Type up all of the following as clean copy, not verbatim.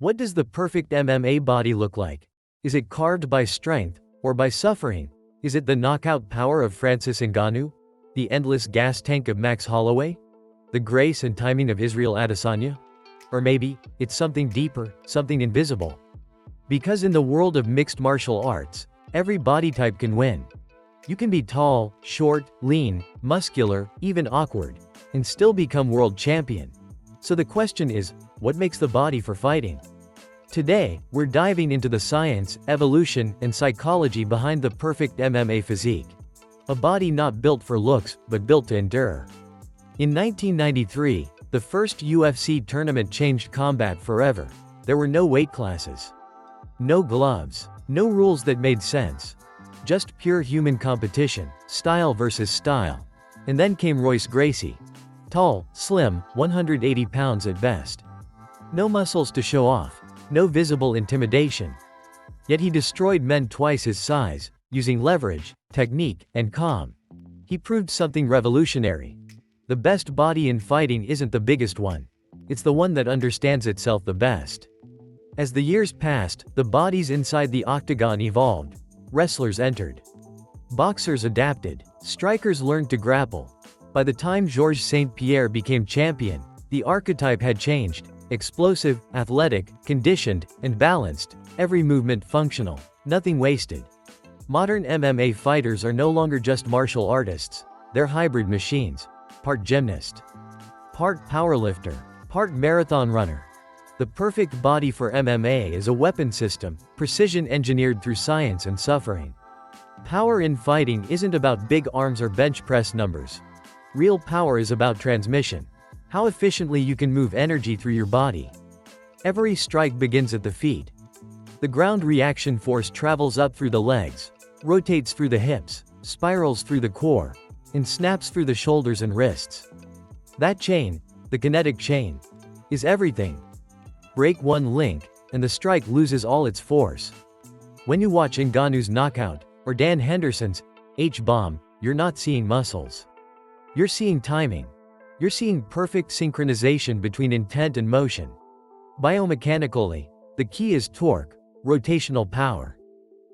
What does the perfect MMA body look like? Is it carved by strength, or by suffering? Is it the knockout power of Francis Ngannou? The endless gas tank of Max Holloway? The grace and timing of Israel Adesanya? Or maybe, it's something deeper, something invisible. Because in the world of mixed martial arts, every body type can win. You can be tall, short, lean, muscular, even awkward, and still become world champion. So the question is, what makes the body for fighting? Today, we're diving into the science, evolution, and psychology behind the perfect MMA physique. A body not built for looks, but built to endure. In 1993, the first UFC tournament changed combat forever. There were no weight classes. No gloves. No rules that made sense. Just pure human competition, style versus style. And then came Royce Gracie. Tall, slim, 180 pounds at best. No muscles to show off. No visible intimidation. Yet he destroyed men twice his size, using leverage, technique, and calm. He proved something revolutionary. The best body in fighting isn't the biggest one. It's the one that understands itself the best. As the years passed, the bodies inside the octagon evolved. Wrestlers entered. Boxers adapted. Strikers learned to grapple. By the time Georges St-Pierre became champion, the archetype had changed. Explosive, athletic, conditioned, and balanced, every movement functional, nothing wasted. Modern MMA fighters are no longer just martial artists. They're hybrid machines. Part gymnast. Part powerlifter. Part marathon runner. The perfect body for MMA is a weapon system, precision engineered through science and suffering. Power in fighting isn't about big arms or bench press numbers. Real power is about transmission. How efficiently you can move energy through your body. Every strike begins at the feet. The ground reaction force travels up through the legs, rotates through the hips, spirals through the core, and snaps through the shoulders and wrists. That chain, the kinetic chain, is everything. Break one link, and the strike loses all its force. When you watch Ngannou's knockout, or Dan Henderson's H-bomb, you're not seeing muscles. You're seeing timing. You're seeing perfect synchronization between intent and motion. Biomechanically, the key is torque, rotational power.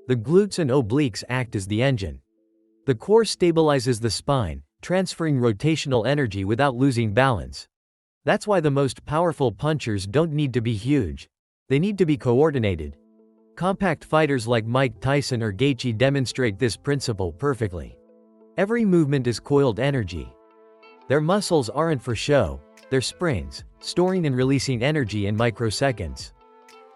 The glutes and obliques act as the engine. The core stabilizes the spine, transferring rotational energy without losing balance. That's why the most powerful punchers don't need to be huge. They need to be coordinated. Compact fighters like Mike Tyson or Gaethje demonstrate this principle perfectly. Every movement is coiled energy. Their muscles aren't for show, they're springs, storing and releasing energy in microseconds.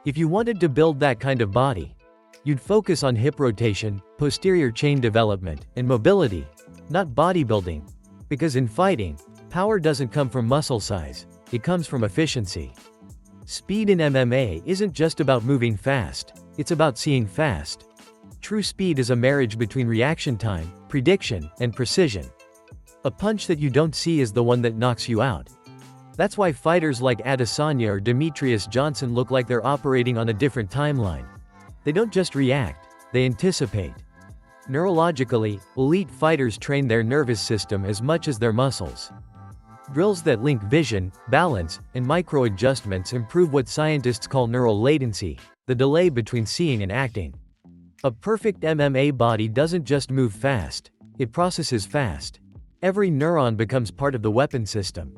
If you wanted to build that kind of body, you'd focus on hip rotation, posterior chain development, and mobility, not bodybuilding. Because in fighting, power doesn't come from muscle size, it comes from efficiency. Speed in MMA isn't just about moving fast, it's about seeing fast. True speed is a marriage between reaction time, prediction, and precision. A punch that you don't see is the one that knocks you out. That's why fighters like Adesanya or Demetrius Johnson look like they're operating on a different timeline. They don't just react, they anticipate. Neurologically, elite fighters train their nervous system as much as their muscles. Drills that link vision, balance, and micro-adjustments improve what scientists call neural latency, the delay between seeing and acting. A perfect MMA body doesn't just move fast, it processes fast. Every neuron becomes part of the weapon system.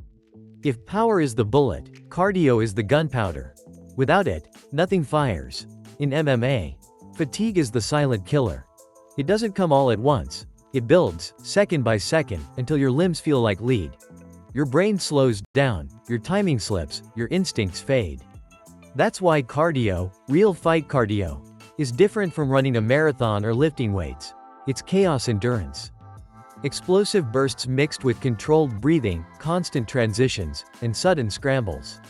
If power is the bullet, cardio is the gunpowder. Without it, nothing fires. In MMA, fatigue is the silent killer. It doesn't come all at once. It builds, second by second, until your limbs feel like lead. Your brain slows down, your timing slips, your instincts fade. That's why cardio, real fight cardio, is different from running a marathon or lifting weights. It's chaos endurance. Explosive bursts mixed with controlled breathing, constant transitions, and sudden scrambles.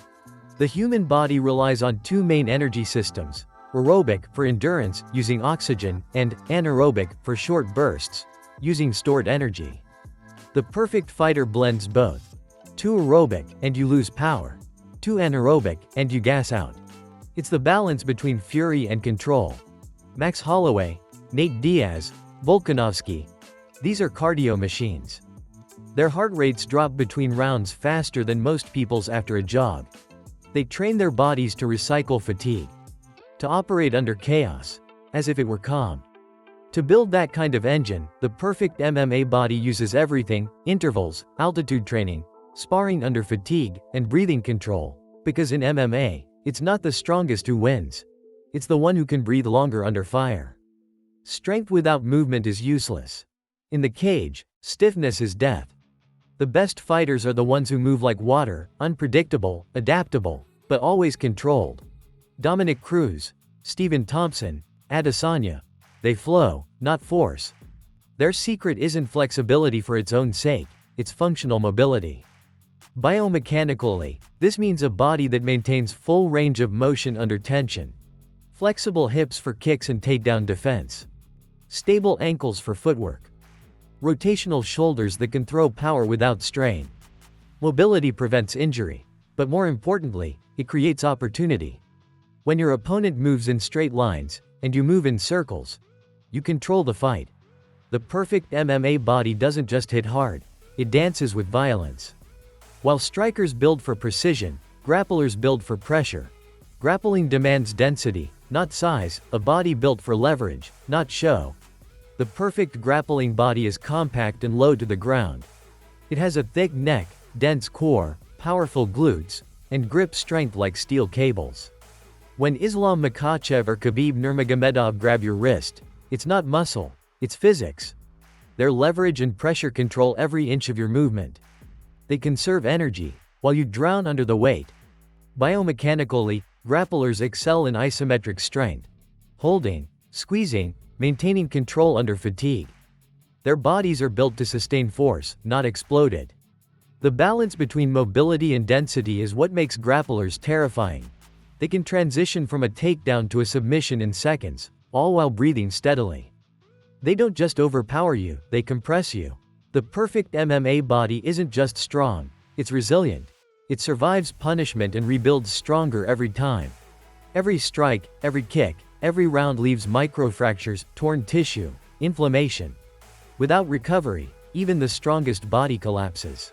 The human body relies on two main energy systems: aerobic, for endurance, using oxygen, and anaerobic, for short bursts, using stored energy. The perfect fighter blends both. Too aerobic, and you lose power. Too anaerobic, and you gas out. It's the balance between fury and control. Max Holloway, Nate Diaz, Volkanovski. These are cardio machines. Their heart rates drop between rounds faster than most people's after a jog. They train their bodies to recycle fatigue, to operate under chaos, as if it were calm. To build that kind of engine, the perfect MMA body uses everything: intervals, altitude training, sparring under fatigue, and breathing control. Because in MMA, it's not the strongest who wins. It's the one who can breathe longer under fire. Strength without movement is useless. In the cage, stiffness is death. The best fighters are the ones who move like water, unpredictable, adaptable, but always controlled. Dominic Cruz, Stephen Thompson, Adesanya. They flow, not force. Their secret isn't flexibility for its own sake, it's functional mobility. Biomechanically, this means a body that maintains full range of motion under tension. Flexible hips for kicks and takedown defense. Stable ankles for footwork. Rotational shoulders that can throw power without strain. Mobility prevents injury, but more importantly, it creates opportunity. When your opponent moves in straight lines, and you move in circles, you control the fight. The perfect MMA body doesn't just hit hard, it dances with violence. While strikers build for precision, grapplers build for pressure. Grappling demands density, not size, a body built for leverage, not show. The perfect grappling body is compact and low to the ground. It has a thick neck, dense core, powerful glutes, and grip strength like steel cables. When Islam Makhachev or Khabib Nurmagomedov grab your wrist, it's not muscle, it's physics. Their leverage and pressure control every inch of your movement. They conserve energy, while you drown under the weight. Biomechanically, grapplers excel in isometric strength. Holding, squeezing, maintaining control under fatigue. Their bodies are built to sustain force, not explode it. The balance between mobility and density is what makes grapplers terrifying. They can transition from a takedown to a submission in seconds, all while breathing steadily. They don't just overpower you, they compress you. The perfect MMA body isn't just strong, it's resilient. It survives punishment and rebuilds stronger every time. Every strike, every kick, every round leaves microfractures, torn tissue, inflammation. Without recovery, even the strongest body collapses.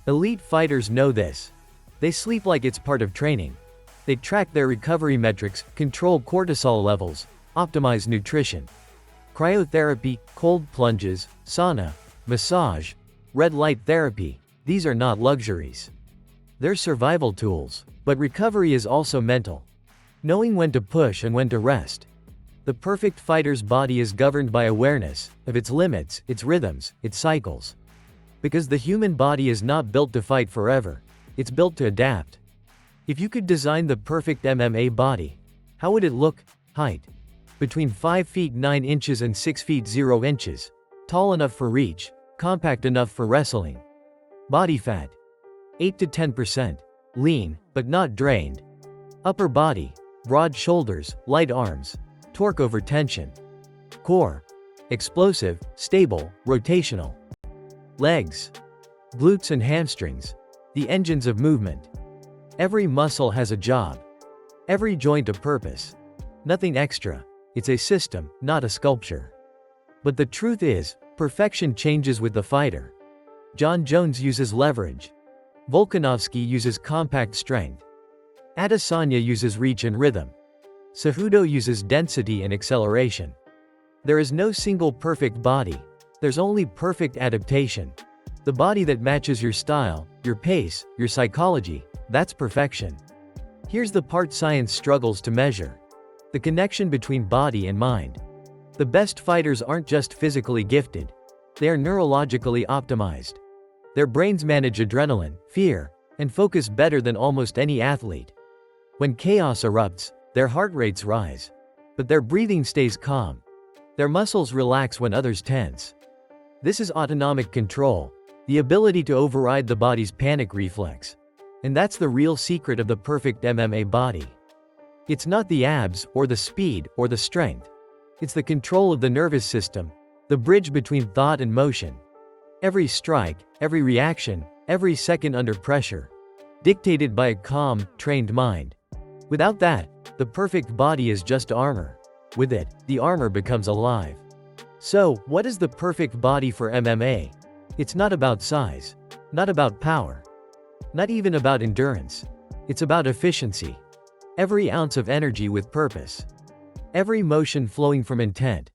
Elite fighters know this. They sleep like it's part of training. They track their recovery metrics, control cortisol levels, optimize nutrition. Cryotherapy, cold plunges, sauna, massage, red light therapy, these are not luxuries. They're survival tools, but recovery is also mental. Knowing when to push and when to rest. The perfect fighter's body is governed by awareness of its limits, its rhythms, its cycles. Because the human body is not built to fight forever, it's built to adapt. If you could design the perfect MMA body, how would it look? Height: between 5 feet 9 inches and 6 feet 0 inches. Tall enough for reach, compact enough for wrestling. Body fat: 8 to 10%. Lean, but not drained. Upper body: broad shoulders, light arms. Torque over tension. Core: explosive, stable, rotational. Legs: glutes and hamstrings. The engines of movement. Every muscle has a job. Every joint a purpose. Nothing extra. It's a system, not a sculpture. But the truth is, perfection changes with the fighter. John Jones uses leverage. Volkanovski uses compact strength. Adesanya uses reach and rhythm. Cejudo uses density and acceleration. There is no single perfect body. There's only perfect adaptation. The body that matches your style, your pace, your psychology, that's perfection. Here's the part science struggles to measure. The connection between body and mind. The best fighters aren't just physically gifted. They are neurologically optimized. Their brains manage adrenaline, fear, and focus better than almost any athlete. When chaos erupts, their heart rates rise. But their breathing stays calm. Their muscles relax when others tense. This is autonomic control, the ability to override the body's panic reflex. And that's the real secret of the perfect MMA body. It's not the abs, or the speed, or the strength. It's the control of the nervous system, the bridge between thought and motion. Every strike, every reaction, every second under pressure, dictated by a calm, trained mind. Without that, the perfect body is just armor. With it, the armor becomes alive. So, what is the perfect body for MMA? It's not about size, not about power, not even about endurance. It's about efficiency. Every ounce of energy with purpose. Every motion flowing from intent.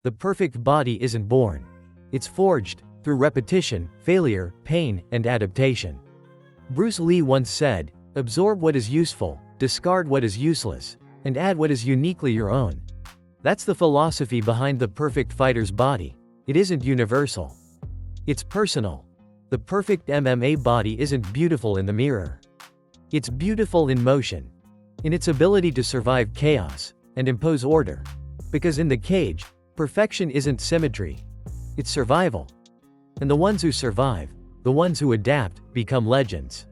The perfect body isn't born. It's forged, through repetition, failure, pain, and adaptation. Bruce Lee once said, "Absorb what is useful, discard what is useless, and add what is uniquely your own." That's the philosophy behind the perfect fighter's body. It isn't universal. It's personal. The perfect MMA body isn't beautiful in the mirror. It's beautiful in motion. In its ability to survive chaos and impose order. Because in the cage, perfection isn't symmetry. It's survival. And the ones who survive, the ones who adapt, become legends.